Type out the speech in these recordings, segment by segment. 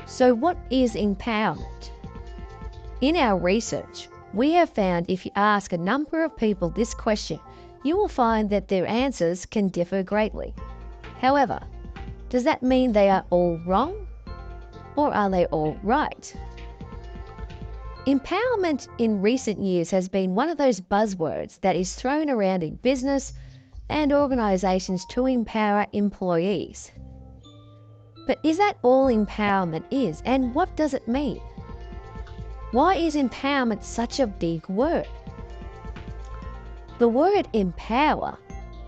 So what is empowerment? In our research, we have found if you ask a number of people this question, you will find that their answers can differ greatly. However, does that mean they are all wrong? Or are they all right? Empowerment in recent years has been one of those buzzwords that is thrown around in business and organisations to empower employees. But is that all empowerment is, and what does it mean? Why is empowerment such a big word? The word empower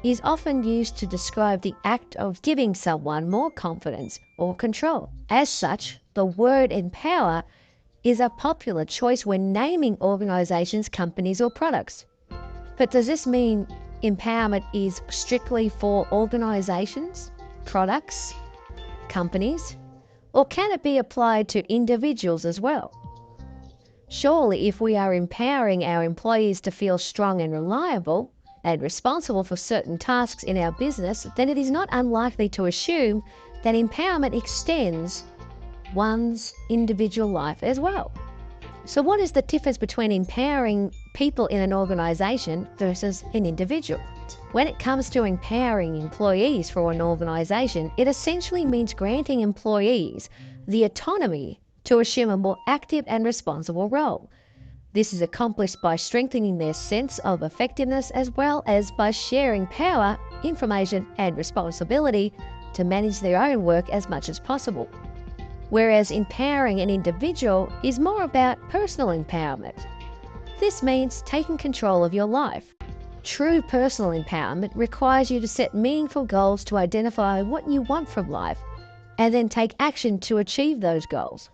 is often used to describe the act of giving someone more confidence or control. As such, the word empower is a popular choice when naming organisations, companies or products. But does this mean empowerment is strictly for organisations, products, companies, or can it be applied to individuals as well? Surely if we are empowering our employees to feel strong and reliable and responsible for certain tasks in our business, then it is not unlikely to assume that empowerment extends one's individual life as well. So what is the difference between empowering people in an organisation versus an individual? When it comes to empowering employees for an organisation, it essentially means granting employees the autonomy to assume a more active and responsible role. This is accomplished by strengthening their sense of effectiveness as well as by sharing power, information and responsibility to manage their own work as much as possible. Whereas empowering an individual is more about personal empowerment. This means taking control of your life. True personal empowerment requires you to set meaningful goals to identify what you want from life and then take action to achieve those goals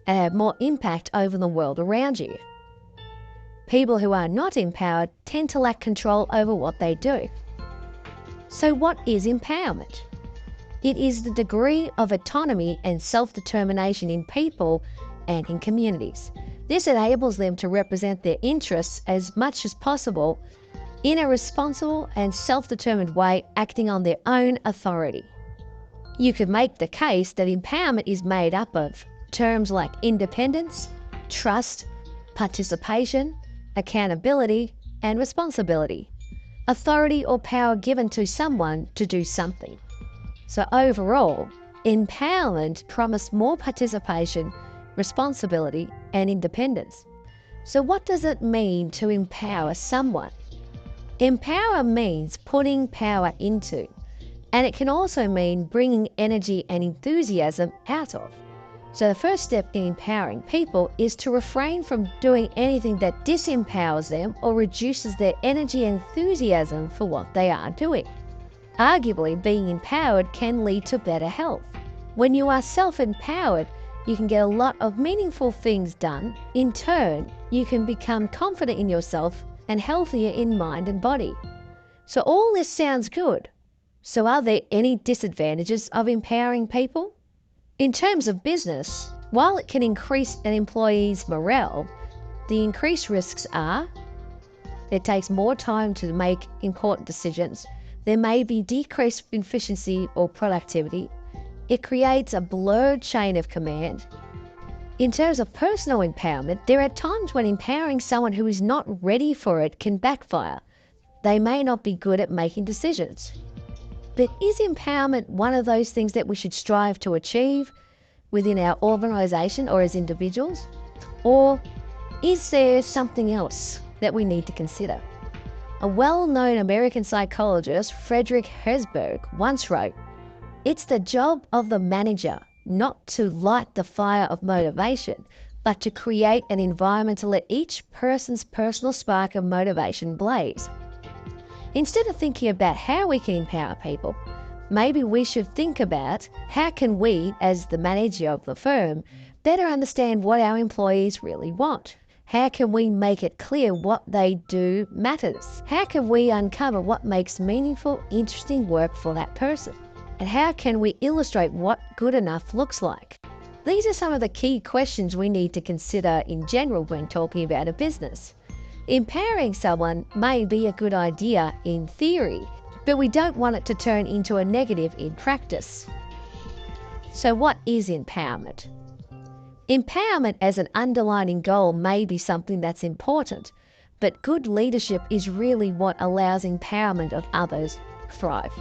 and have more impact over the world around you. People who are not empowered tend to lack control over what they do. So what is empowerment? It is the degree of autonomy and self-determination in people and in communities. This enables them to represent their interests as much as possible in a responsible and self-determined way, acting on their own authority. You could make the case that empowerment is made up of terms like independence, trust, participation, accountability, and responsibility. Authority or power given to someone to do something. So overall, empowerment promised more participation, responsibility, and independence. So what does it mean to empower someone? Empower means putting power into, and it can also mean bringing energy and enthusiasm out of. So the first step in empowering people is to refrain from doing anything that disempowers them or reduces their energy and enthusiasm for what they are doing. Arguably, being empowered can lead to better health. When you are self-empowered, you can get a lot of meaningful things done. In turn, you can become confident in yourself and healthier in mind and body. So all this sounds good. So are there any disadvantages of empowering people? In terms of business, while it can increase an employee's morale, the increased risks are it takes more time to make important decisions, there may be decreased efficiency or productivity, it creates a blurred chain of command. In terms of personal empowerment, there are times when empowering someone who is not ready for it can backfire. They may not be good at making decisions. But is empowerment one of those things that we should strive to achieve within our organisation or as individuals? Or is there something else that we need to consider? A well-known American psychologist, Frederick Herzberg, once wrote, "It's the job of the manager not to light the fire of motivation, but to create an environment to let each person's personal spark of motivation blaze." Instead of thinking about how we can empower people, maybe we should think about how can we, as the manager of the firm, better understand what our employees really want. How can we make it clear what they do matters? How can we uncover what makes meaningful, interesting work for that person? And how can we illustrate what good enough looks like? These are some of the key questions we need to consider in general when talking about a business. Empowering someone may be a good idea in theory, but we don't want it to turn into a negative in practice. So what is empowerment? Empowerment as an underlining goal may be something that's important, but good leadership is really what allows empowerment of others thrive.